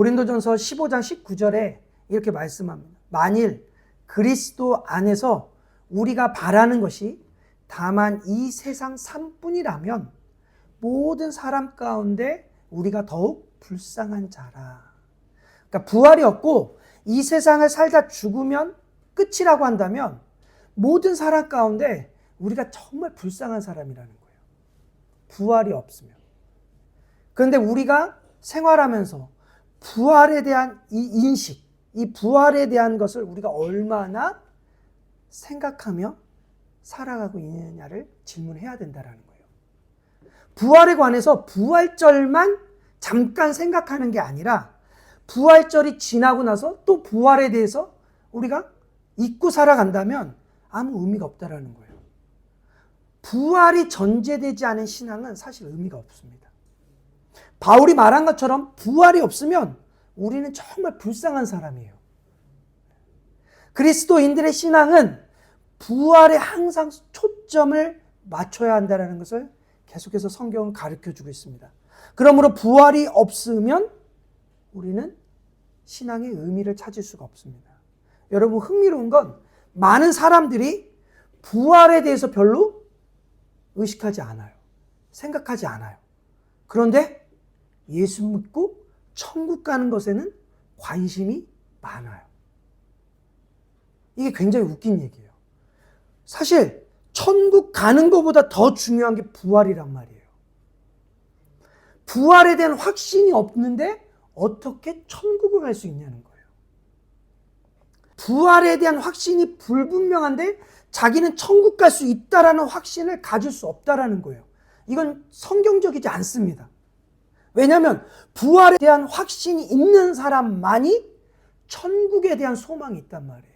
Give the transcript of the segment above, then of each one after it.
고린도전서 15장 19절에 이렇게 말씀합니다. 만일 그리스도 안에서 우리가 바라는 것이 다만 이 세상 삶뿐이라면 모든 사람 가운데 우리가 더욱 불쌍한 자라. 그러니까 부활이 없고 이 세상을 살다 죽으면 끝이라고 한다면 모든 사람 가운데 우리가 정말 불쌍한 사람이라는 거예요. 부활이 없으면. 그런데 우리가 생활하면서 부활에 대한 이 인식, 이 부활에 대한 것을 우리가 얼마나 생각하며 살아가고 있느냐를 질문해야 된다는 거예요. 부활에 관해서 부활절만 잠깐 생각하는 게 아니라 부활절이 지나고 나서 또 부활에 대해서 우리가 잊고 살아간다면 아무 의미가 없다는 거예요. 부활이 전제되지 않은 신앙은 사실 의미가 없습니다. 바울이 말한 것처럼 부활이 없으면 우리는 정말 불쌍한 사람이에요. 그리스도인들의 신앙은 부활에 항상 초점을 맞춰야 한다는 것을 계속해서 성경은 가르쳐주고 있습니다. 그러므로 부활이 없으면 우리는 신앙의 의미를 찾을 수가 없습니다. 여러분, 흥미로운 건 많은 사람들이 부활에 대해서 별로 의식하지 않아요. 생각하지 않아요. 그런데 예수 믿고 천국 가는 것에는 관심이 많아요. 이게 굉장히 웃긴 얘기예요. 사실 천국 가는 것보다 더 중요한 게 부활이란 말이에요. 부활에 대한 확신이 없는데 어떻게 천국을 갈 수 있냐는 거예요. 부활에 대한 확신이 불분명한데 자기는 천국 갈 수 있다라는 확신을 가질 수 없다라는 거예요. 이건 성경적이지 않습니다. 왜냐하면 부활에 대한 확신이 있는 사람만이 천국에 대한 소망이 있단 말이에요.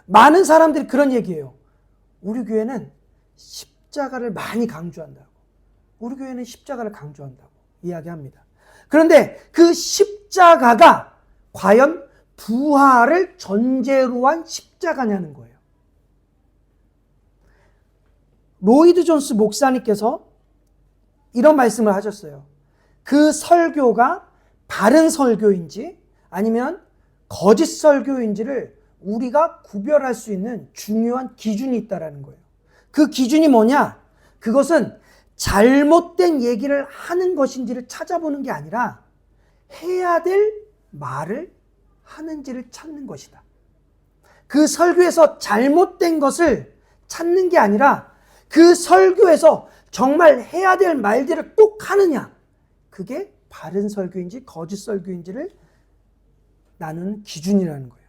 많은 사람들이 그런 얘기해요. 우리 교회는 십자가를 많이 강조한다고. 우리 교회는 십자가를 강조한다고 이야기합니다. 그런데 그 십자가가 과연 부활을 전제로 한 십자가냐는 거예요. 로이드 존스 목사님께서 이런 말씀을 하셨어요. 그 설교가 바른 설교인지 아니면 거짓 설교인지를 우리가 구별할 수 있는 중요한 기준이 있다는 거예요. 그 기준이 뭐냐? 그것은 잘못된 얘기를 하는 것인지를 찾아보는 게 아니라 해야 될 말을 하는지를 찾는 것이다. 그 설교에서 잘못된 것을 찾는 게 아니라 그 설교에서 정말 해야 될 말들을 꼭 하느냐. 그게 바른 설교인지 거짓 설교인지를 나누는 기준이라는 거예요.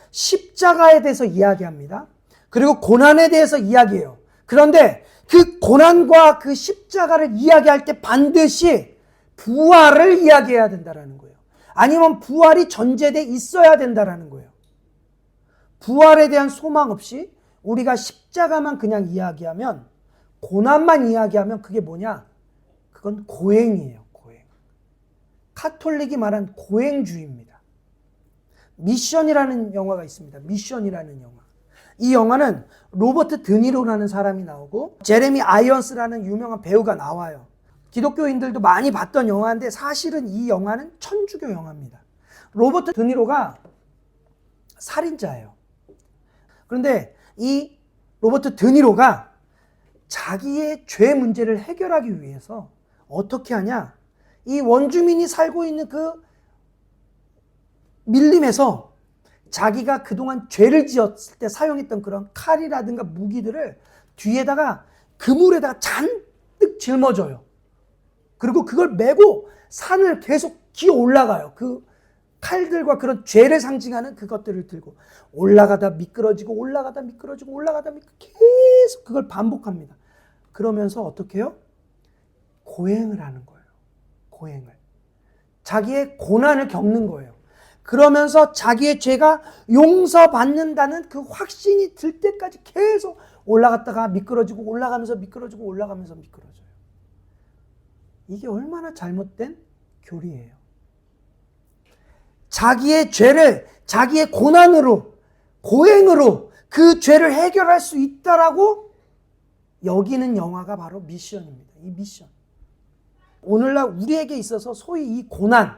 십자가에 대해서 이야기합니다. 그리고 고난에 대해서 이야기해요. 그런데 그 고난과 그 십자가를 이야기할 때 반드시 부활을 이야기해야 된다는 거예요. 아니면 부활이 전제돼 있어야 된다는 거예요. 부활에 대한 소망 없이 우리가 십자가만 그냥 이야기하면, 고난만 이야기하면 그게 뭐냐? 그건 고행이에요. 고행. 카톨릭이 말한 고행주의입니다. 미션이라는 영화가 있습니다. 미션이라는 영화. 이 영화는 로버트 드니로라는 사람이 나오고 제레미 아이언스라는 유명한 배우가 나와요. 기독교인들도 많이 봤던 영화인데 사실은 이 영화는 천주교 영화입니다. 로버트 드니로가 살인자예요. 그런데 이 로버트 드니로가 자기의 죄 문제를 해결하기 위해서 어떻게 하냐? 이 원주민이 살고 있는 그 밀림에서 자기가 그동안 죄를 지었을 때 사용했던 그런 칼이라든가 무기들을 뒤에다가 그물에다가 잔뜩 짊어져요. 그리고 그걸 메고 산을 계속 기어 올라가요. 그 칼들과 그런 죄를 상징하는 그것들을 들고 올라가다 미끄러지고 올라가다 미끄러지고 올라가다 미끄러지고 계속 그걸 반복합니다. 그러면서 어떻게 해요? 고행을 하는 거예요. 고행을. 자기의 고난을 겪는 거예요. 그러면서 자기의 죄가 용서받는다는 그 확신이 들 때까지 계속 올라갔다가 미끄러지고 올라가면서 미끄러지고 올라가면서 미끄러져요. 이게 얼마나 잘못된 교리예요. 자기의 죄를 자기의 고난으로, 고행으로 그 죄를 해결할 수 있다라고 여기는 영화가 바로 미션입니다. 이 미션. 오늘날 우리에게 있어서 소위 이 고난,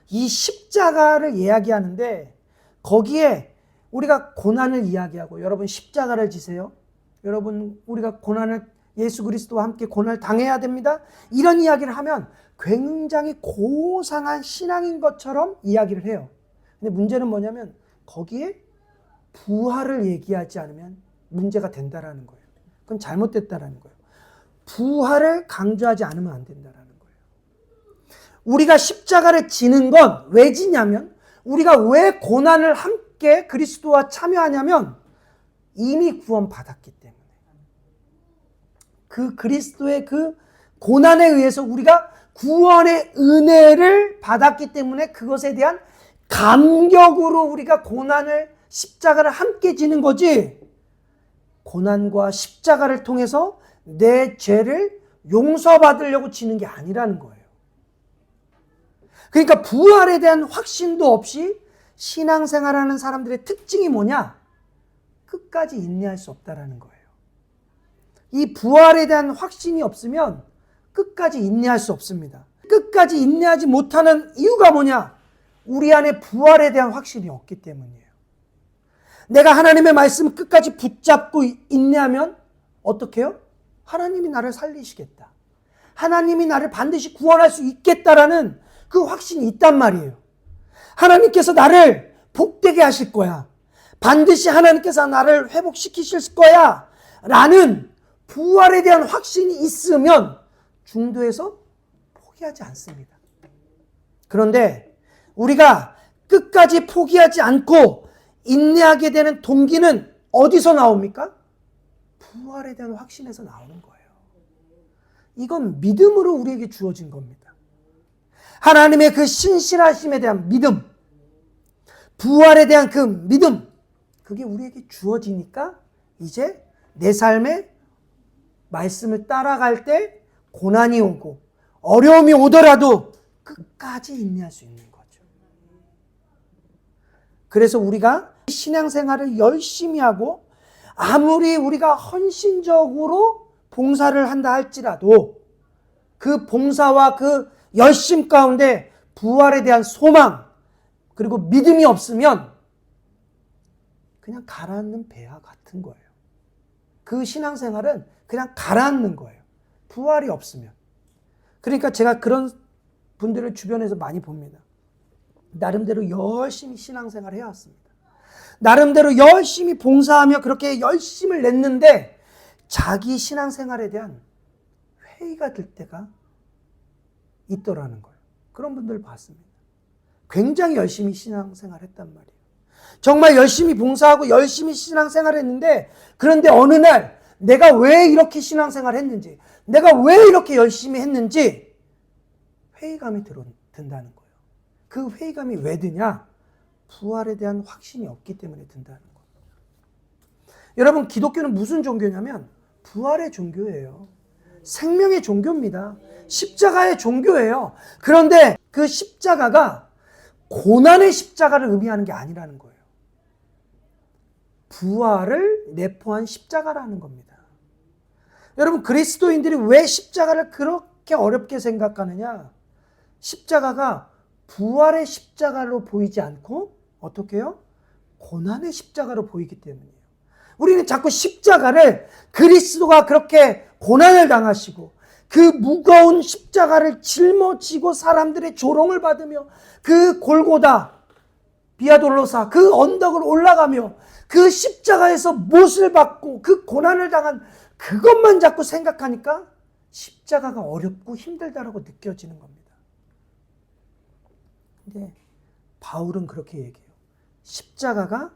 이 십자가를 이야기하는데 거기에 우리가 고난을 이야기하고, 여러분 십자가를 지세요. 여러분 우리가 고난을, 예수 그리스도와 함께 고난을 당해야 됩니다. 이런 이야기를 하면 굉장히 고상한 신앙인 것처럼 이야기를 해요. 근데 문제는 뭐냐면 거기에 부활을 얘기하지 않으면 문제가 된다라는 거예요. 그건 잘못됐다라는 거예요. 부활을 강조하지 않으면 안 된다라는 거예요. 우리가 십자가를 지는 건 왜 지냐면, 우리가 왜 고난을 함께 그리스도와 참여하냐면 이미 구원받았기 때문에, 그 그리스도의 그 고난에 의해서 우리가 구원의 은혜를 받았기 때문에 그것에 대한 감격으로 우리가 고난을, 십자가를 함께 지는 거지, 고난과 십자가를 통해서 내 죄를 용서받으려고 지는 게 아니라는 거예요. 그러니까 부활에 대한 확신도 없이 신앙생활하는 사람들의 특징이 뭐냐? 끝까지 인내할 수 없다라는 거예요. 이 부활에 대한 확신이 없으면 끝까지 인내할 수 없습니다. 끝까지 인내하지 못하는 이유가 뭐냐? 우리 안에 부활에 대한 확신이 없기 때문이에요. 내가 하나님의 말씀을 끝까지 붙잡고 인내하면 어떻게 해요? 하나님이 나를 살리시겠다, 하나님이 나를 반드시 구원할 수 있겠다라는 그 확신이 있단 말이에요. 하나님께서 나를 복되게 하실 거야, 반드시 하나님께서 나를 회복시키실 거야 라는 부활에 대한 확신이 있으면 중도에서 포기하지 않습니다. 그런데 우리가 끝까지 포기하지 않고 인내하게 되는 동기는 어디서 나옵니까? 부활에 대한 확신에서 나오는 거예요. 이건 믿음으로 우리에게 주어진 겁니다. 하나님의 그 신실하심에 대한 믿음, 부활에 대한 그 믿음, 그게 우리에게 주어지니까 이제 내 삶에 말씀을 따라갈 때 고난이 오고 어려움이 오더라도 끝까지 인내할 수 있는 거죠. 그래서 우리가 신앙생활을 열심히 하고 아무리 우리가 헌신적으로 봉사를 한다 할지라도 그 봉사와 그 열심 가운데 부활에 대한 소망 그리고 믿음이 없으면 그냥 가라앉는 배와 같은 거예요. 그 신앙생활은 그냥 가라앉는 거예요. 부활이 없으면. 그러니까 제가 그런 분들을 주변에서 많이 봅니다. 나름대로 열심히 신앙생활을 해왔습니다. 나름대로 열심히 봉사하며 그렇게 열심을 냈는데 자기 신앙생활에 대한 회의가 들 때가 있더라는 거예요. 그런 분들을 봤습니다. 굉장히 열심히 신앙생활을 했단 말이에요. 정말 열심히 봉사하고 열심히 신앙생활을 했는데 그런데 어느 날 내가 왜 이렇게 신앙생활을 했는지, 내가 왜 이렇게 열심히 했는지 회의감이 든다는 거예요. 그 회의감이 왜 드냐? 부활에 대한 확신이 없기 때문에 든다는 거예요. 여러분, 기독교는 무슨 종교냐면 부활의 종교예요. 생명의 종교입니다. 십자가의 종교예요. 그런데 그 십자가가 고난의 십자가를 의미하는 게 아니라는 거예요. 부활을 내포한 십자가라는 겁니다. 여러분, 그리스도인들이 왜 십자가를 그렇게 어렵게 생각하느냐? 십자가가 부활의 십자가로 보이지 않고 어떻게 해요? 고난의 십자가로 보이기 때문이에요. 우리는 자꾸 십자가를 그리스도가 그렇게 고난을 당하시고 그 무거운 십자가를 짊어지고 사람들의 조롱을 받으며 그 골고다 비아돌로사 그 언덕을 올라가며 그 십자가에서 못을 받고 그 고난을 당한 그것만 자꾸 생각하니까 십자가가 어렵고 힘들다라고 느껴지는 겁니다. 근데 바울은 그렇게 얘기해요. 십자가가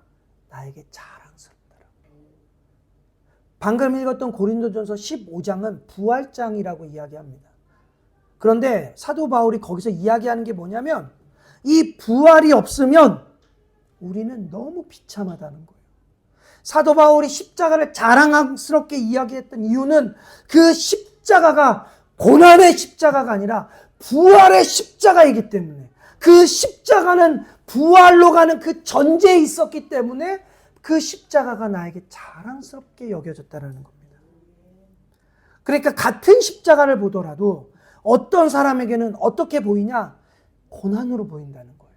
나에게 자랑스럽더라. 방금 읽었던 고린도전서 15장은 부활장이라고 이야기합니다. 그런데 사도 바울이 거기서 이야기하는 게 뭐냐면 이 부활이 없으면 우리는 너무 비참하다는 거예요. 사도 바울이 십자가를 자랑스럽게 이야기했던 이유는 그 십자가가 고난의 십자가가 아니라 부활의 십자가이기 때문에, 그 십자가는 부활로 가는 그 전제에 있었기 때문에 그 십자가가 나에게 자랑스럽게 여겨졌다는 겁니다. 그러니까 같은 십자가를 보더라도 어떤 사람에게는 어떻게 보이냐? 고난으로 보인다는 거예요.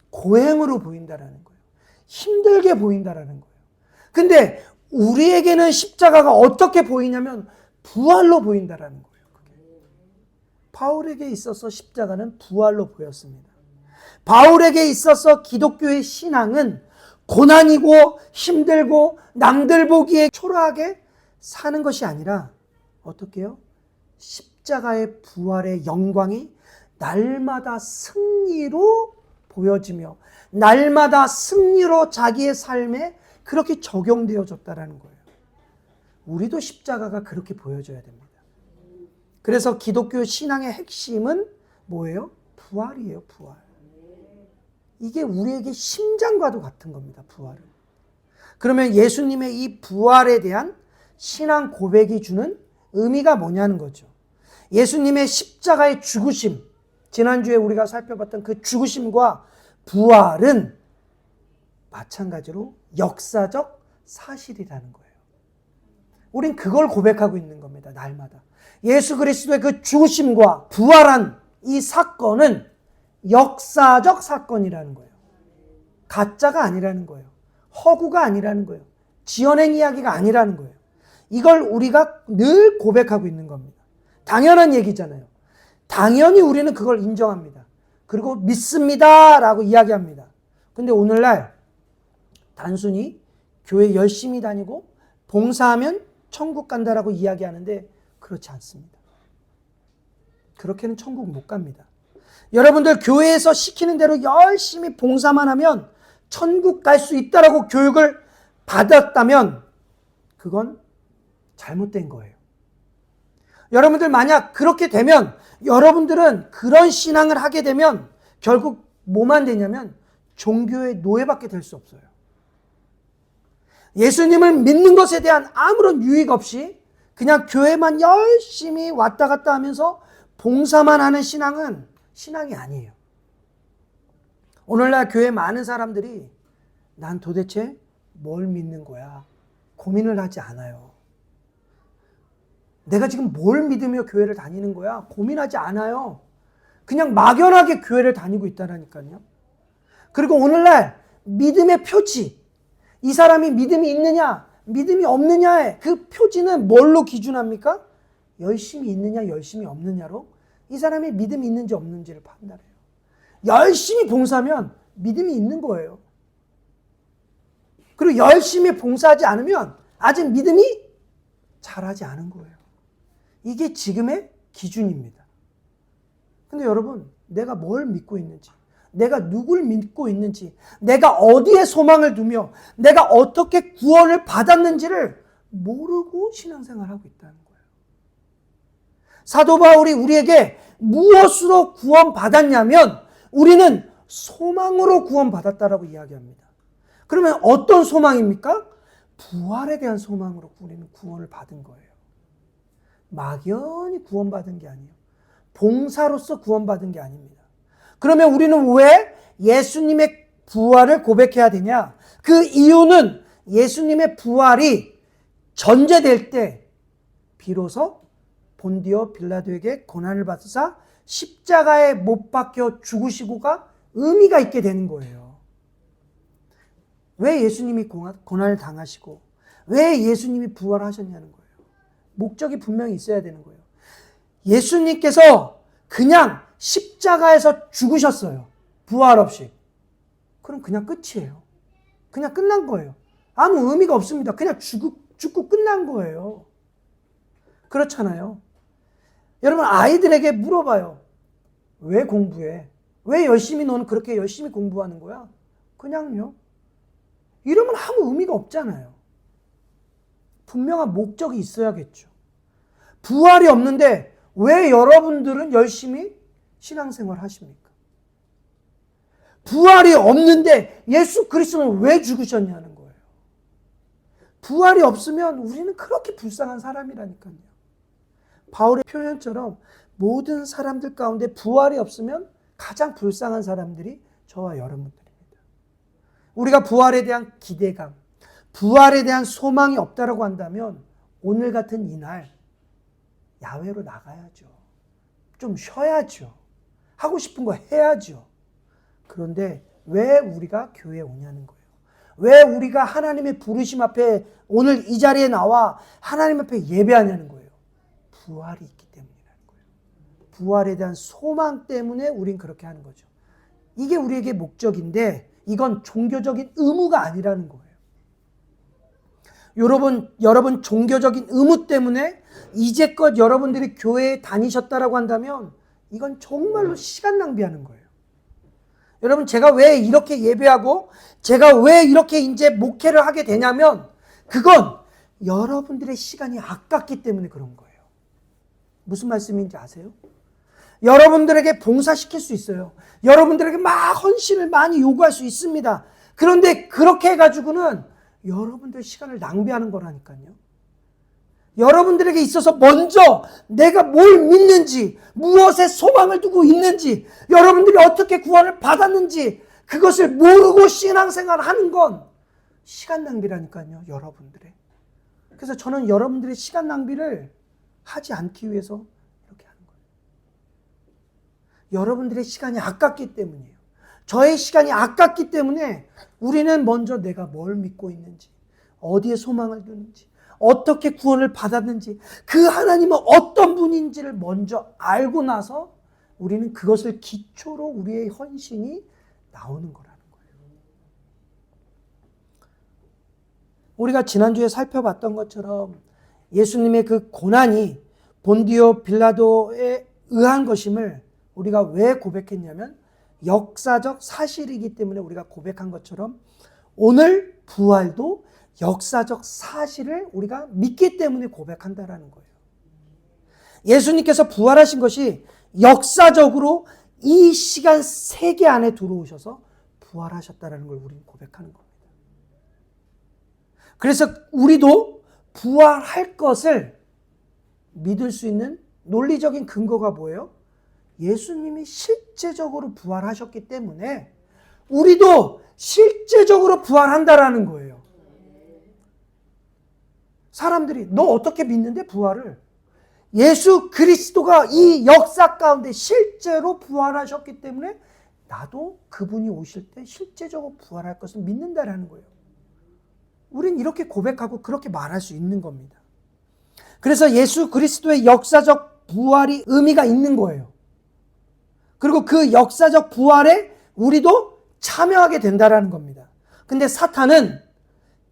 고행으로 보인다라는 거예요. 힘들게 보인다라는 거예요. 근데 우리에게는 십자가가 어떻게 보이냐면 부활로 보인다라는 거예요. 바울에게 있어서 십자가는 부활로 보였습니다. 바울에게 있어서 기독교의 신앙은 고난이고 힘들고 남들 보기에 초라하게 사는 것이 아니라 어떻게 해요? 십자가의 부활의 영광이 날마다 승리로 보여지며 날마다 승리로 자기의 삶에 그렇게 적용되어졌다라는 거예요. 우리도 십자가가 그렇게 보여져야 됩니다. 그래서 기독교 신앙의 핵심은 뭐예요? 부활이에요, 부활. 이게 우리에게 심장과도 같은 겁니다, 부활은. 그러면 예수님의 이 부활에 대한 신앙 고백이 주는 의미가 뭐냐는 거죠. 예수님의 십자가의 죽으심, 지난주에 우리가 살펴봤던 그 죽으심과 부활은 마찬가지로 역사적 사실이라는 거예요. 우린 그걸 고백하고 있는 겁니다, 날마다. 예수 그리스도의 그 죽으심과 부활한 이 사건은 역사적 사건이라는 거예요. 가짜가 아니라는 거예요. 허구가 아니라는 거예요. 지어낸 이야기가 아니라는 거예요. 이걸 우리가 늘 고백하고 있는 겁니다. 당연한 얘기잖아요. 당연히 우리는 그걸 인정합니다. 그리고 믿습니다 라고 이야기합니다. 근데 오늘날 단순히 교회 열심히 다니고 봉사하면 천국 간다라고 이야기하는데 그렇지 않습니다. 그렇게는 천국 못 갑니다. 여러분들 교회에서 시키는 대로 열심히 봉사만 하면 천국 갈 수 있다라고 교육을 받았다면 그건 잘못된 거예요. 여러분들 만약 그렇게 되면 여러분들은 그런 신앙을 하게 되면 결국 뭐만 되냐면 종교의 노예밖에 될 수 없어요. 예수님을 믿는 것에 대한 아무런 유익 없이 그냥 교회만 열심히 왔다 갔다 하면서 봉사만 하는 신앙은 신앙이 아니에요. 오늘날 교회 많은 사람들이 난 도대체 뭘 믿는 거야? 고민을 하지 않아요. 내가 지금 뭘 믿으며 교회를 다니는 거야? 고민하지 않아요. 그냥 막연하게 교회를 다니고 있다라니까요. 그리고 오늘날 믿음의 표지, 이 사람이 믿음이 있느냐, 믿음이 없느냐의 그 표지는 뭘로 기준합니까? 열심히 있느냐, 열심히 없느냐로 이 사람이 믿음이 있는지 없는지를 판단해요. 열심히 봉사하면 믿음이 있는 거예요. 그리고 열심히 봉사하지 않으면 아직 믿음이 잘하지 않은 거예요. 이게 지금의 기준입니다. 근데 여러분, 내가 뭘 믿고 있는지, 내가 누굴 믿고 있는지, 내가 어디에 소망을 두며 내가 어떻게 구원을 받았는지를 모르고 신앙생활을 하고 있다는 거예요. 사도 바울이 우리에게 무엇으로 구원받았냐면 우리는 소망으로 구원받았다라고 이야기합니다. 그러면 어떤 소망입니까? 부활에 대한 소망으로 우리는 구원을 받은 거예요. 막연히 구원받은 게 아니에요. 봉사로서 구원받은 게 아닙니다. 그러면 우리는 왜 예수님의 부활을 고백해야 되냐? 그 이유는 예수님의 부활이 전제될 때 비로소 본디오 빌라도에게 고난을 받으사 십자가에 못 박혀 죽으시고가 의미가 있게 되는 거예요. 왜 예수님이 고난을 당하시고 왜 예수님이 부활하셨냐는 거예요. 목적이 분명히 있어야 되는 거예요. 예수님께서 그냥 십자가에서 죽으셨어요. 부활 없이. 그럼 그냥 끝이에요. 그냥 끝난 거예요. 아무 의미가 없습니다. 그냥 죽고 끝난 거예요. 그렇잖아요. 여러분 아이들에게 물어봐요. 왜 공부해? 왜 열심히 너는 그렇게 열심히 공부하는 거야? 그냥요. 이러면 아무 의미가 없잖아요. 분명한 목적이 있어야겠죠. 부활이 없는데 왜 여러분들은 열심히 신앙생활 하십니까? 부활이 없는데 예수 그리스도는 왜 죽으셨냐는 거예요. 부활이 없으면 우리는 그렇게 불쌍한 사람이라니까요. 바울의 표현처럼 모든 사람들 가운데 부활이 없으면 가장 불쌍한 사람들이 저와 여러분들입니다. 우리가 부활에 대한 기대감, 부활에 대한 소망이 없다라고 한다면 오늘 같은 이날 야외로 나가야죠. 좀 쉬어야죠. 하고 싶은 거 해야죠. 그런데 왜 우리가 교회에 오냐는 거예요. 왜 우리가 하나님의 부르심 앞에 오늘 이 자리에 나와 하나님 앞에 예배하냐는 거예요. 부활이 있기 때문이라는 거예요. 부활에 대한 소망 때문에 우린 그렇게 하는 거죠. 이게 우리에게 목적인데 이건 종교적인 의무가 아니라는 거예요. 여러분 종교적인 의무 때문에 이제껏 여러분들이 교회에 다니셨다라고 한다면 이건 정말로 시간 낭비하는 거예요. 여러분, 제가 왜 이렇게 예배하고 제가 왜 이렇게 이제 목회를 하게 되냐면 그건 여러분들의 시간이 아깝기 때문에 그런 거예요. 무슨 말씀인지 아세요? 여러분들에게 봉사시킬 수 있어요. 여러분들에게 막 헌신을 많이 요구할 수 있습니다. 그런데 그렇게 해가지고는 여러분들의 시간을 낭비하는 거라니까요. 여러분들에게 있어서 먼저 내가 뭘 믿는지, 무엇에 소망을 두고 있는지, 여러분들이 어떻게 구원을 받았는지 그것을 모르고 신앙생활을 하는 건 시간 낭비라니까요, 여러분들의. 그래서 저는 여러분들의 시간 낭비를 하지 않기 위해서 이렇게 하는 거예요. 여러분들의 시간이 아깝기 때문이에요. 저의 시간이 아깝기 때문에 우리는 먼저 내가 뭘 믿고 있는지, 어디에 소망을 두는지, 어떻게 구원을 받았는지, 그 하나님은 어떤 분인지를 먼저 알고 나서 우리는 그것을 기초로 우리의 헌신이 나오는 거라는 거예요. 우리가 지난주에 살펴봤던 것처럼 예수님의 그 고난이 본디오 빌라도에 의한 것임을 우리가 왜 고백했냐면 역사적 사실이기 때문에 우리가 고백한 것처럼 오늘 부활도 역사적 사실을 우리가 믿기 때문에 고백한다라는 거예요. 예수님께서 부활하신 것이 역사적으로 이 시간 세계 안에 들어오셔서 부활하셨다라는 걸 우리는 고백하는 겁니다. 그래서 우리도 부활할 것을 믿을 수 있는 논리적인 근거가 뭐예요? 예수님이 실제적으로 부활하셨기 때문에 우리도 실제적으로 부활한다라는 거예요. 사람들이 너 어떻게 믿는데 부활을? 예수 그리스도가 이 역사 가운데 실제로 부활하셨기 때문에 나도 그분이 오실 때 실제적으로 부활할 것을 믿는다라는 거예요. 우린 이렇게 고백하고 그렇게 말할 수 있는 겁니다. 그래서 예수 그리스도의 역사적 부활이 의미가 있는 거예요. 그리고 그 역사적 부활에 우리도 참여하게 된다라는 겁니다. 근데 사탄은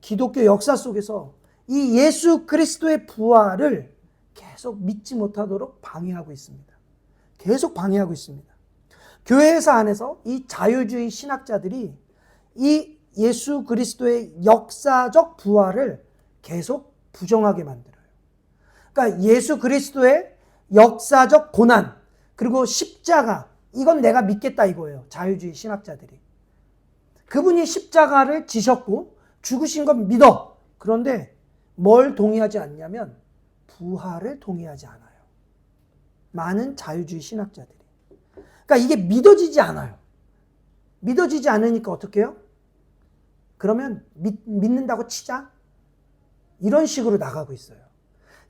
기독교 역사 속에서 이 예수 그리스도의 부활을 계속 믿지 못하도록 방해하고 있습니다. 계속 방해하고 있습니다. 교회에서 안에서 이 자유주의 신학자들이 이 예수 그리스도의 역사적 부활을 계속 부정하게 만들어요. 그러니까 예수 그리스도의 역사적 고난, 그리고 십자가, 이건 내가 믿겠다 이거예요. 자유주의 신학자들이. 그분이 십자가를 지셨고 죽으신 건 믿어. 그런데 뭘 동의하지 않냐면 부활을 동의하지 않아요. 많은 자유주의 신학자들이. 그러니까 이게 믿어지지 않아요. 믿어지지 않으니까 어떻게 해요? 그러면 믿는다고 치자? 이런 식으로 나가고 있어요.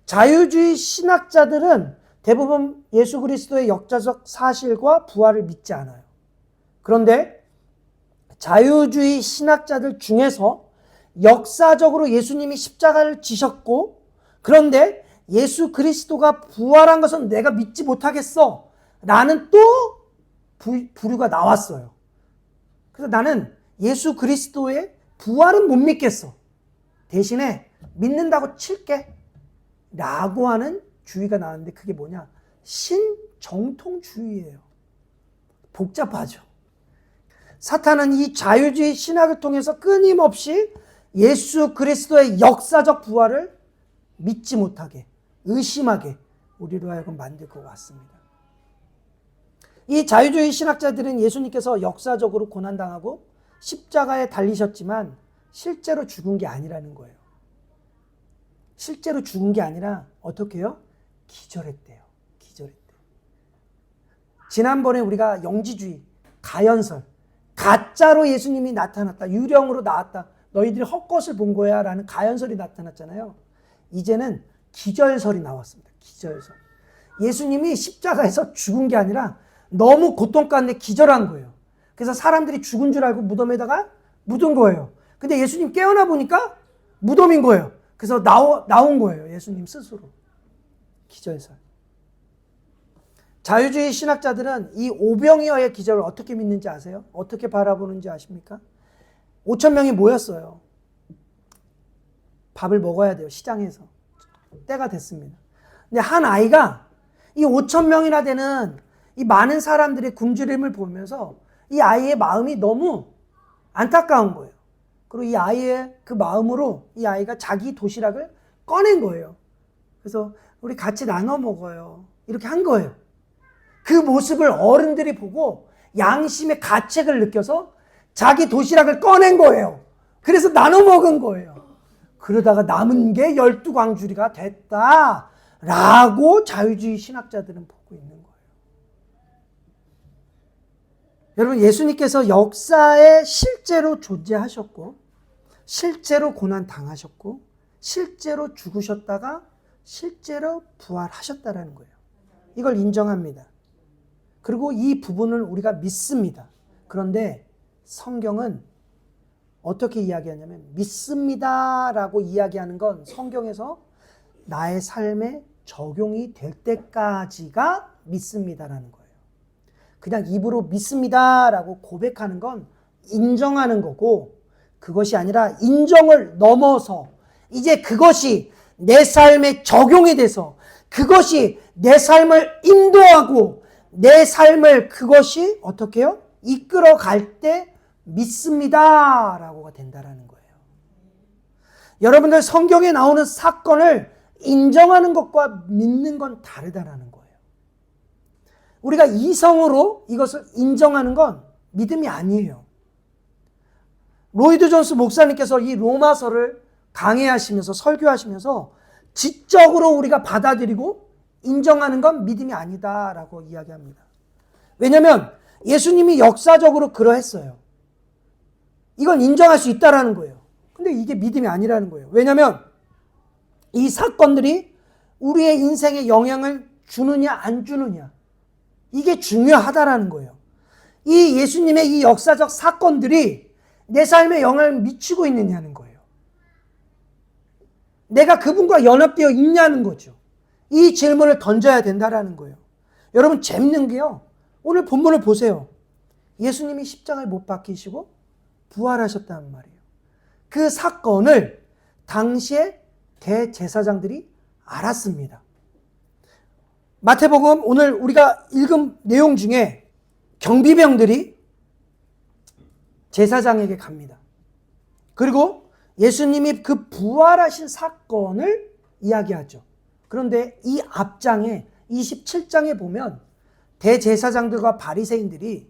자유주의 신학자들은 대부분 예수 그리스도의 역사적 사실과 부활을 믿지 않아요. 그런데 자유주의 신학자들 중에서 역사적으로 예수님이 십자가를 지셨고 그런데 예수 그리스도가 부활한 것은 내가 믿지 못하겠어 라는 또 부류가 나왔어요. 그래서 나는 예수 그리스도의 부활은 못 믿겠어. 대신에 믿는다고 칠게 라고 하는 주의가 나왔는데 그게 뭐냐? 신정통주의예요. 복잡하죠. 사탄은 이 자유주의 신학을 통해서 끊임없이 예수 그리스도의 역사적 부활을 믿지 못하게, 의심하게 우리로 하여금 만들고 왔습니다. 이 자유주의 신학자들은 예수님께서 역사적으로 고난당하고 십자가에 달리셨지만 실제로 죽은 게 아니라는 거예요. 실제로 죽은 게 아니라 어떻게 해요? 기절했대요. 기절했대요. 지난번에 우리가 영지주의, 가연설, 가짜로 예수님이 나타났다. 유령으로 나왔다. 너희들이 헛것을 본 거야 라는 가연설이 나타났잖아요. 이제는 기절설이 나왔습니다. 기절설. 예수님이 십자가에서 죽은 게 아니라 너무 고통 가운데 기절한 거예요. 그래서 사람들이 죽은 줄 알고 무덤에다가 묻은 거예요. 근데 예수님 깨어나 보니까 무덤인 거예요. 그래서 나온 거예요. 예수님 스스로. 기절설. 자유주의 신학자들은 이 오병이어의 기절을 어떻게 믿는지 아세요? 어떻게 바라보는지 아십니까? 5천 명이 모였어요. 밥을 먹어야 돼요. 시장에서. 때가 됐습니다. 근데 한 아이가 이 5천 명이나 되는 이 많은 사람들의 굶주림을 보면서 이 아이의 마음이 너무 안타까운 거예요. 그리고 이 아이의 그 마음으로 이 아이가 자기 도시락을 꺼낸 거예요. 그래서 우리 같이 나눠 먹어요. 이렇게 한 거예요. 그 모습을 어른들이 보고 양심의 가책을 느껴서 자기 도시락을 꺼낸 거예요. 그래서 나눠 먹은 거예요. 그러다가 남은 게 12광주리가 됐다라고 자유주의 신학자들은 보고 있는 거예요. 여러분, 예수님께서 역사에 실제로 존재하셨고 실제로 고난 당하셨고 실제로 죽으셨다가 실제로 부활하셨다라는 거예요. 이걸 인정합니다. 그리고 이 부분을 우리가 믿습니다. 그런데 성경은 어떻게 이야기하냐면 믿습니다라고 이야기하는 건 성경에서 나의 삶에 적용이 될 때까지가 믿습니다라는 거예요. 그냥 입으로 믿습니다라고 고백하는 건 인정하는 거고 그것이 아니라 인정을 넘어서 이제 그것이 내 삶에 적용이 돼서 그것이 내 삶을 인도하고 내 삶을 그것이 어떻게 해요? 이끌어 갈 때 믿습니다라고가 된다라는 거예요. 여러분들 성경에 나오는 사건을 인정하는 것과 믿는 건 다르다라는 거예요. 우리가 이성으로 이것을 인정하는 건 믿음이 아니에요. 로이드 존스 목사님께서 이 로마서를 강해하시면서 설교하시면서 지적으로 우리가 받아들이고 인정하는 건 믿음이 아니다라고 이야기합니다. 왜냐하면 예수님이 역사적으로 그러했어요. 이건 인정할 수 있다라는 거예요. 근데 이게 믿음이 아니라는 거예요. 왜냐하면 이 사건들이 우리의 인생에 영향을 주느냐 안 주느냐 이게 중요하다라는 거예요. 이 예수님의 이 역사적 사건들이 내 삶에 영향을 미치고 있느냐는 거예요. 내가 그분과 연합되어 있냐는 거죠. 이 질문을 던져야 된다라는 거예요. 여러분 재밌는 게요. 오늘 본문을 보세요. 예수님이 십자가에 못 박히시고 부활하셨다는 말이에요. 그 사건을 당시에 대제사장들이 알았습니다. 마태복음 오늘 우리가 읽은 내용 중에 경비병들이 제사장에게 갑니다. 그리고 예수님이 그 부활하신 사건을 이야기하죠. 그런데 이 앞장에 27장에 보면 대제사장들과 바리새인들이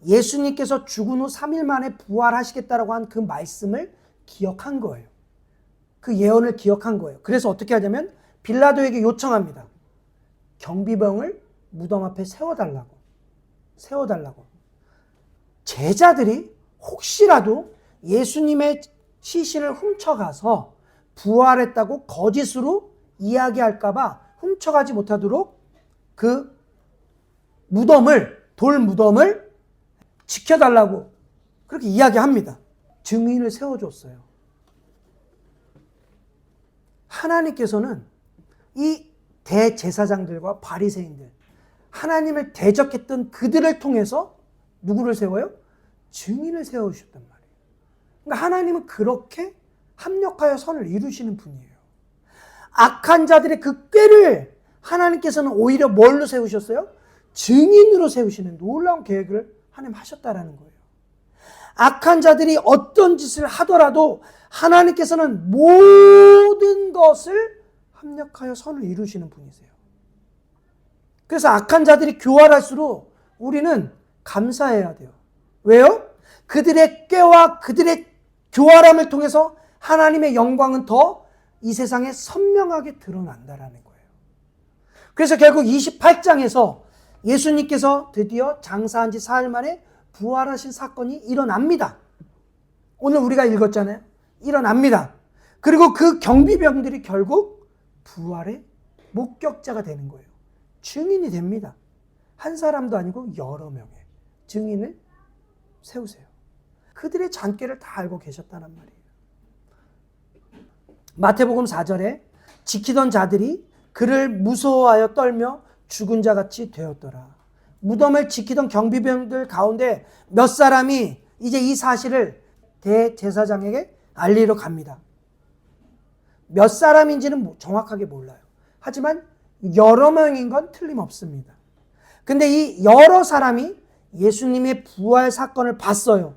예수님께서 죽은 후 3일 만에 부활하시겠다라고 한 그 말씀을 기억한 거예요. 그 예언을 기억한 거예요. 그래서 어떻게 하냐면 빌라도에게 요청합니다. 경비병을 무덤 앞에 세워달라고. 제자들이 혹시라도 예수님의 시신을 훔쳐가서 부활했다고 거짓으로 이야기할까봐 훔쳐가지 못하도록 그 돌 무덤을 지켜달라고 그렇게 이야기합니다. 증인을 세워줬어요. 하나님께서는 이 대제사장들과 바리새인들, 하나님을 대적했던 그들을 통해서 누구를 세워요? 증인을 세워주셨단 말이에요. 그러니까 하나님은 그렇게 합력하여 선을 이루시는 분이에요. 악한 자들의 그 꾀를 하나님께서는 오히려 뭘로 세우셨어요? 증인으로 세우시는 놀라운 계획을 하나님 하셨다라는 거예요. 악한 자들이 어떤 짓을 하더라도 하나님께서는 모든 것을 합력하여 선을 이루시는 분이세요. 그래서 악한 자들이 교활할수록 우리는 감사해야 돼요. 왜요? 그들의 꾀와 그들의 교활함을 통해서 하나님의 영광은 더 이 세상에 선명하게 드러난다라는 거예요. 그래서 결국 28장에서 예수님께서 드디어 장사한 지 사흘 만에 부활하신 사건이 일어납니다. 오늘 우리가 읽었잖아요. 일어납니다. 그리고 그 경비병들이 결국 부활의 목격자가 되는 거예요. 증인이 됩니다. 한 사람도 아니고 여러 명의 증인을 세우세요. 그들의 잔꾀를 다 알고 계셨다는 말이에요. 마태복음 4절에 지키던 자들이 그를 무서워하여 떨며 죽은 자같이 되었더라. 무덤을 지키던 경비병들 가운데 몇 사람이 이제 이 사실을 대제사장에게 알리러 갑니다. 몇 사람인지는 정확하게 몰라요. 하지만 여러 명인 건 틀림없습니다. 근데 이 여러 사람이 예수님의 부활 사건을 봤어요.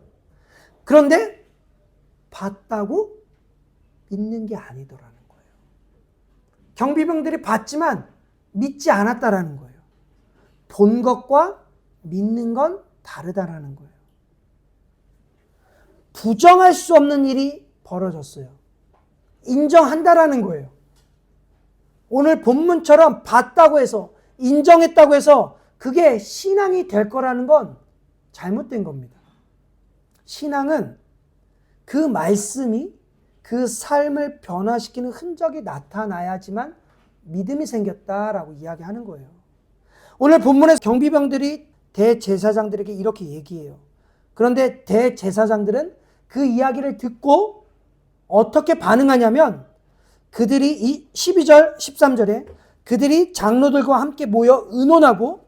그런데 봤다고 믿는 게 아니더라는 거예요. 경비병들이 봤지만 믿지 않았다라는 거예요. 본 것과 믿는 건 다르다라는 거예요. 부정할 수 없는 일이 벌어졌어요. 인정한다라는 거예요. 오늘 본문처럼 봤다고 해서 인정했다고 해서 그게 신앙이 될 거라는 건 잘못된 겁니다. 신앙은 그 말씀이 그 삶을 변화시키는 흔적이 나타나야지만 믿음이 생겼다라고 이야기하는 거예요. 오늘 본문에서 경비병들이 대제사장들에게 이렇게 얘기해요. 그런데 대제사장들은 그 이야기를 듣고 어떻게 반응하냐면 그들이 이 12절 13절에 그들이 장로들과 함께 모여 의논하고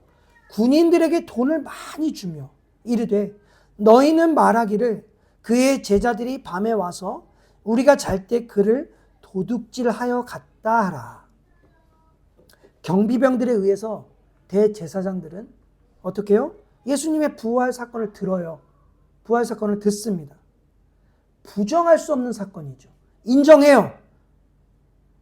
군인들에게 돈을 많이 주며 이르되 너희는 말하기를 그의 제자들이 밤에 와서 우리가 잘 때 그를 도둑질하여 갔다 하라. 경비병들에 의해서 대제사장들은 어떻게 해요? 예수님의 부활 사건을 들어요. 부활 사건을 듣습니다. 부정할 수 없는 사건이죠. 인정해요.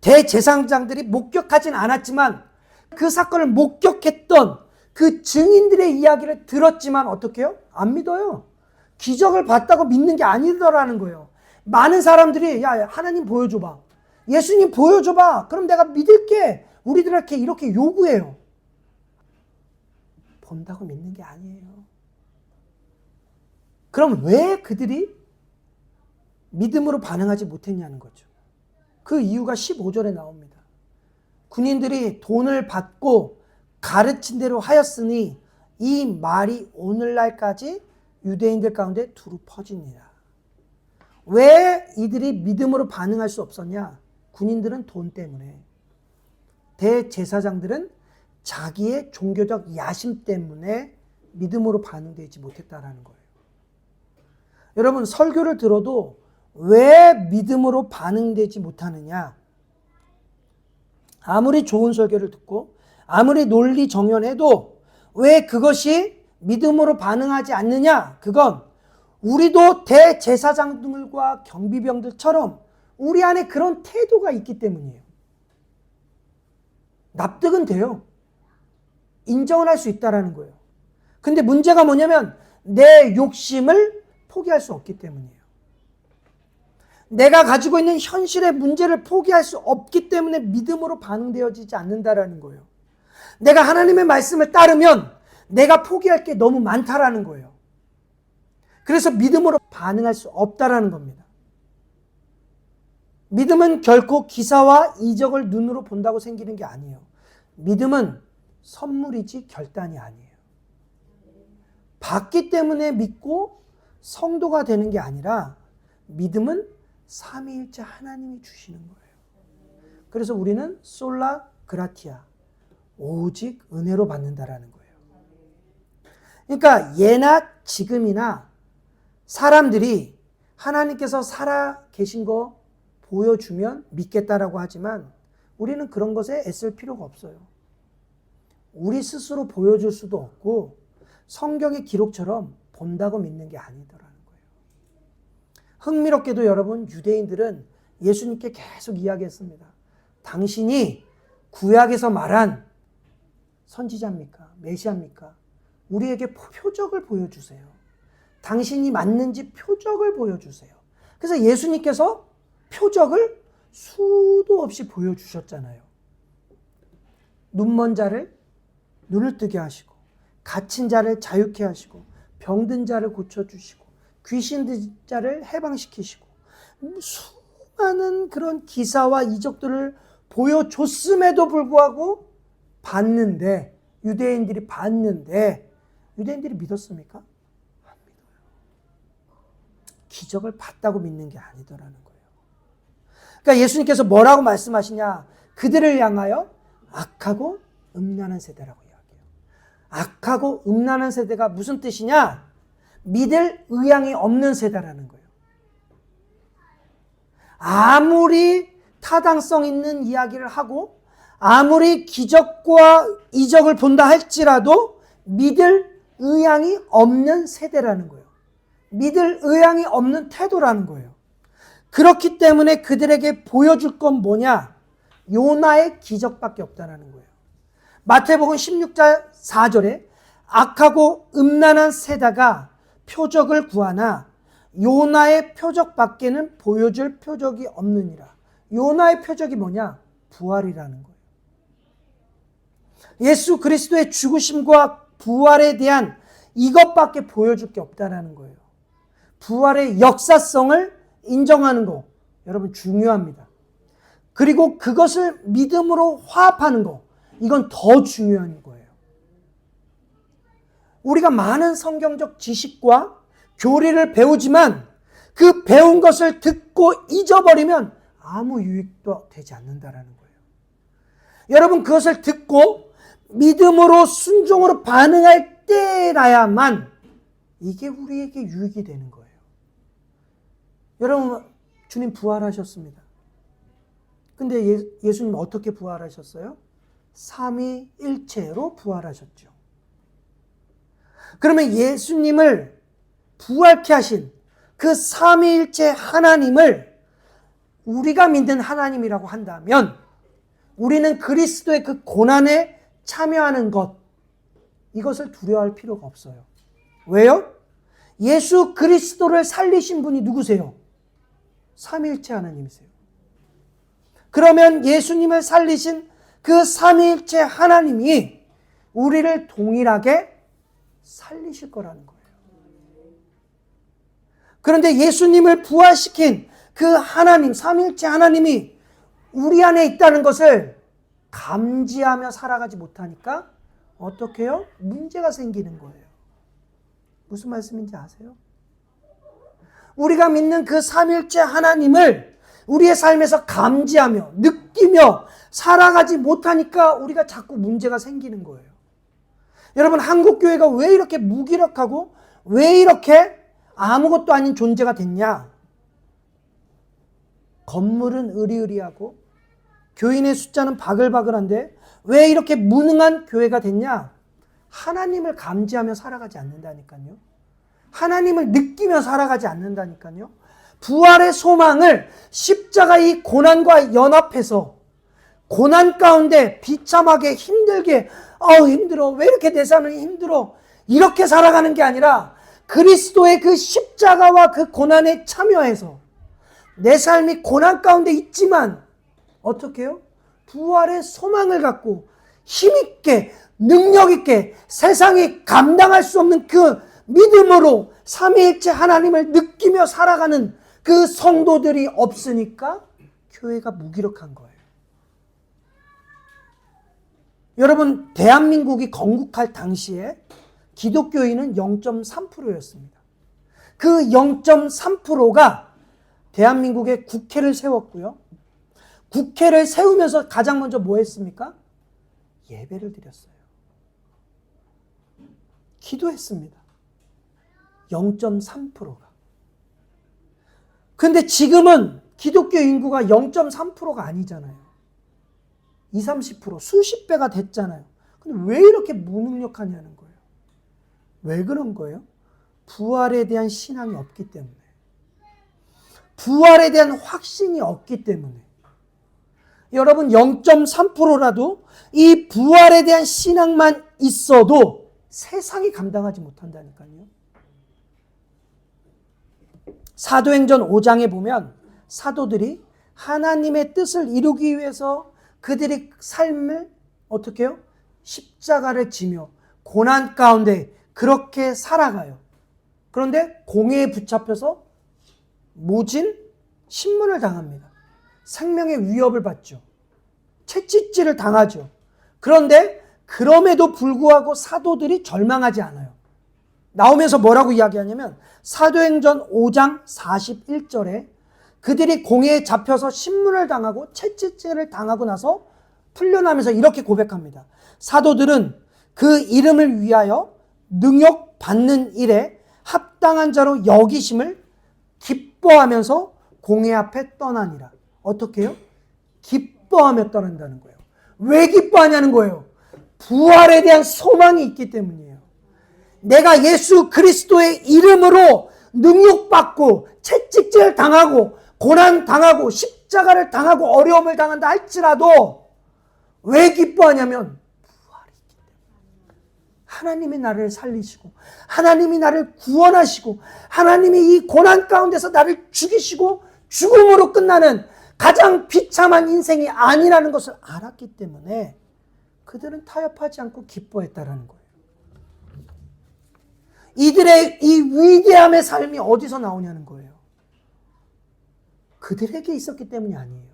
대제사장들이 목격하진 않았지만 그 사건을 목격했던 그 증인들의 이야기를 들었지만 어떻게 해요? 안 믿어요. 기적을 봤다고 믿는 게 아니더라는 거예요. 많은 사람들이 야 하나님 보여줘봐. 예수님 보여줘봐. 그럼 내가 믿을게. 우리들에게 이렇게 요구해요. 본다고 믿는 게 아니에요. 그럼 왜 그들이 믿음으로 반응하지 못했냐는 거죠. 그 이유가 15절에 나옵니다. 군인들이 돈을 받고 가르친 대로 하였으니 이 말이 오늘날까지 유대인들 가운데 두루 퍼지니라. 왜 이들이 믿음으로 반응할 수 없었냐? 군인들은 돈 때문에, 대제사장들은 자기의 종교적 야심 때문에 믿음으로 반응되지 못했다라는 거예요. 여러분, 설교를 들어도 왜 믿음으로 반응되지 못하느냐? 아무리 좋은 설교를 듣고 아무리 논리 정연해도 왜 그것이 믿음으로 반응하지 않느냐? 그건 우리도 대제사장들과 경비병들처럼 우리 안에 그런 태도가 있기 때문이에요. 납득은 돼요. 인정을 할 수 있다는 거예요. 근데 문제가 뭐냐면 내 욕심을 포기할 수 없기 때문이에요. 내가 가지고 있는 현실의 문제를 포기할 수 없기 때문에 믿음으로 반응되어지지 않는다라는 거예요. 내가 하나님의 말씀을 따르면 내가 포기할 게 너무 많다라는 거예요. 그래서 믿음으로 반응할 수 없다라는 겁니다. 믿음은 결코 기사와 이적을 눈으로 본다고 생기는 게 아니에요. 믿음은 선물이지 결단이 아니에요. 받기 때문에 믿고 성도가 되는 게 아니라 믿음은 삼위일체 하나님이 주시는 거예요. 그래서 우리는 솔라 그라티아, 오직 은혜로 받는다라는 거예요. 그러니까 예나 지금이나 사람들이 하나님께서 살아 계신 거 보여주면 믿겠다라고 하지만 우리는 그런 것에 애쓸 필요가 없어요. 우리 스스로 보여줄 수도 없고 성경의 기록처럼 본다고 믿는 게 아니더라는 거예요. 흥미롭게도 여러분, 유대인들은 예수님께 계속 이야기했습니다. 당신이 구약에서 말한 선지자입니까? 메시아입니까? 우리에게 표적을 보여주세요. 당신이 맞는지 표적을 보여주세요. 그래서 예수님께서 표적을 수도 없이 보여주셨잖아요. 눈먼 자를 눈을 뜨게 하시고, 갇힌 자를 자유케 하시고, 병든 자를 고쳐주시고, 귀신 든 자를 해방시키시고, 수많은 그런 기사와 이적들을 보여줬음에도 불구하고 봤는데 유대인들이 봤는데 유대인들이 믿었습니까? 안 믿어요. 기적을 봤다고 믿는 게 아니더라는 거예요. 그러니까 예수님께서 뭐라고 말씀하시냐? 그들을 향하여 악하고 음란한 세대라고 이야기해요. 악하고 음란한 세대가 무슨 뜻이냐? 믿을 의향이 없는 세대라는 거예요. 아무리 타당성 있는 이야기를 하고 아무리 기적과 이적을 본다 할지라도 믿을 의향이 없는 세대라는 거예요. 믿을 의향이 없는 태도라는 거예요. 그렇기 때문에 그들에게 보여줄 건 뭐냐? 요나의 기적밖에 없다는 거예요. 마태복음 16장 4절에 악하고 음란한 세대가 표적을 구하나 요나의 표적밖에는 보여줄 표적이 없느니라. 요나의 표적이 뭐냐? 부활이라는 거예요. 예수 그리스도의 죽으심과 부활에 대한 이것밖에 보여줄 게 없다는 거예요. 부활의 역사성을 인정하는 거 여러분 중요합니다. 그리고 그것을 믿음으로 화합하는 거 이건 더 중요한 거예요. 우리가 많은 성경적 지식과 교리를 배우지만 그 배운 것을 듣고 잊어버리면 아무 유익도 되지 않는다라는 거예요. 여러분 그것을 듣고 믿음으로 순종으로 반응할 때라야만 이게 우리에게 유익이 되는 거예요. 여러분 주님 부활하셨습니다. 근데 예수님 어떻게 부활하셨어요? 삼위일체로 부활하셨죠. 그러면 예수님을 부활케 하신 그 삼위일체 하나님을 우리가 믿는 하나님이라고 한다면 우리는 그리스도의 그 고난에 참여하는 것 이것을 두려워할 필요가 없어요. 왜요? 예수 그리스도를 살리신 분이 누구세요? 삼위일체 하나님이세요. 그러면 예수님을 살리신 그 삼위일체 하나님이 우리를 동일하게 살리실 거라는 거예요. 그런데 예수님을 부활시킨 그 하나님, 삼위일체 하나님이 우리 안에 있다는 것을 감지하며 살아가지 못하니까 어떻게 해요? 문제가 생기는 거예요. 무슨 말씀인지 아세요? 우리가 믿는 그 삼위일체 하나님을 우리의 삶에서 감지하며 느끼며 살아가지 못하니까 우리가 자꾸 문제가 생기는 거예요. 여러분 한국교회가 왜 이렇게 무기력하고 왜 이렇게 아무것도 아닌 존재가 됐냐? 건물은 으리으리하고 교인의 숫자는 바글바글한데 왜 이렇게 무능한 교회가 됐냐? 하나님을 감지하며 살아가지 않는다니까요. 하나님을 느끼며 살아가지 않는다니까요. 부활의 소망을 십자가의 고난과 연합해서 고난 가운데 비참하게 힘들게 힘들어 왜 이렇게 내 삶이 힘들어 이렇게 살아가는 게 아니라 그리스도의 그 십자가와 그 고난에 참여해서 내 삶이 고난 가운데 있지만 어떻게 해요? 부활의 소망을 갖고 힘있게 능력있게 세상이 감당할 수 없는 그 믿음으로 삼위일체 하나님을 느끼며 살아가는 그 성도들이 없으니까 교회가 무기력한 거예요. 여러분 대한민국이 건국할 당시에 기독교인은 0.3%였습니다. 그 0.3%가 대한민국의 국회를 세웠고요. 국회를 세우면서 가장 먼저 뭐 했습니까? 예배를 드렸어요. 기도했습니다. 0.3%가. 근데 지금은 기독교 인구가 0.3%가 아니잖아요. 20, 30% 수십 배가 됐잖아요. 근데 왜 이렇게 무능력하냐는 거예요. 왜 그런 거예요? 부활에 대한 신앙이 없기 때문에. 부활에 대한 확신이 없기 때문에. 여러분 0.3%라도 이 부활에 대한 신앙만 있어도 세상이 감당하지 못한다니까요. 사도행전 5장에 보면 사도들이 하나님의 뜻을 이루기 위해서 그들의 삶을 어떻게 해요? 십자가를 지며 고난 가운데 그렇게 살아가요. 그런데 공회에 붙잡혀서 모진 신문을 당합니다. 생명의 위협을 받죠. 채찍질을 당하죠. 그런데 그럼에도 불구하고 사도들이 절망하지 않아요. 나오면서 뭐라고 이야기하냐면 사도행전 5장 41절에 그들이 공회에 잡혀서 신문을 당하고 채찍질을 당하고 나서 풀려나면서 이렇게 고백합니다. 사도들은 그 이름을 위하여 능욕받는 일에 합당한 자로 여기심을 기뻐하면서 공회 앞에 떠나니라. 어떻게 해요? 기뻐하며 떠난다는 거예요. 왜 기뻐하냐는 거예요. 부활에 대한 소망이 있기 때문이에요. 내가 예수 그리스도의 이름으로 능욕받고 채찍질 당하고 고난 당하고 십자가를 당하고 어려움을 당한다 할지라도 왜 기뻐하냐면 부활이 있기 때문에. 하나님이 나를 살리시고 하나님이 나를 구원하시고 하나님이 이 고난 가운데서 나를 죽이시고 죽음으로 끝나는 가장 비참한 인생이 아니라는 것을 알았기 때문에 그들은 타협하지 않고 기뻐했다라는 거예요. 이들의 이 위대함의 삶이 어디서 나오냐는 거예요. 그들에게 있었기 때문이 아니에요.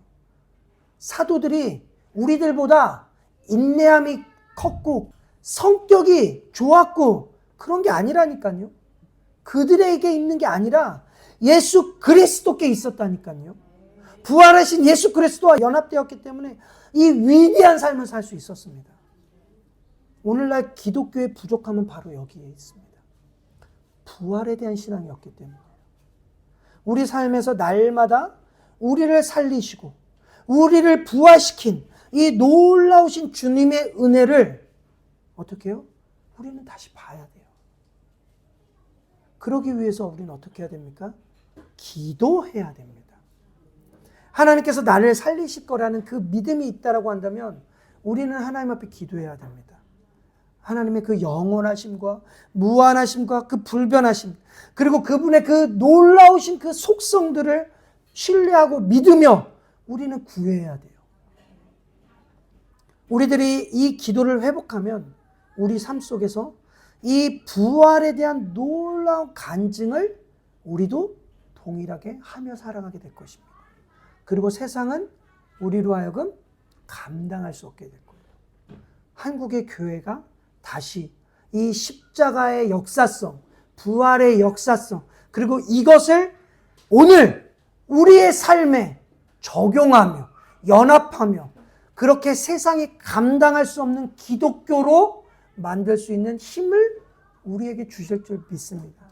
사도들이 우리들보다 인내함이 컸고 성격이 좋았고 그런 게 아니라니까요. 그들에게 있는 게 아니라 예수 그리스도께 있었다니까요. 부활하신 예수 그리스도와 연합되었기 때문에 이 위대한 삶을 살 수 있었습니다. 오늘날 기독교의 부족함은 바로 여기에 있습니다. 부활에 대한 신앙이 없기 때문에. 우리 삶에서 날마다 우리를 살리시고 우리를 부활시킨 이 놀라우신 주님의 은혜를 어떻게 해요? 우리는 다시 봐야 돼요. 그러기 위해서 우리는 어떻게 해야 됩니까? 기도해야 됩니다. 하나님께서 나를 살리실 거라는 그 믿음이 있다라고 한다면 우리는 하나님 앞에 기도해야 됩니다. 하나님의 그 영원하심과 무한하심과 그 불변하심 그리고 그분의 그 놀라우신 그 속성들을 신뢰하고 믿으며 우리는 구해야 돼요. 우리들이 이 기도를 회복하면 우리 삶 속에서 이 부활에 대한 놀라운 간증을 우리도 동일하게 하며 살아가게 될 것입니다. 그리고 세상은 우리로 하여금 감당할 수 없게 될 거예요. 한국의 교회가 다시 이 십자가의 역사성, 부활의 역사성, 그리고 이것을 오늘 우리의 삶에 적용하며 연합하며 그렇게 세상이 감당할 수 없는 기독교로 만들 수 있는 힘을 우리에게 주실 줄 믿습니다.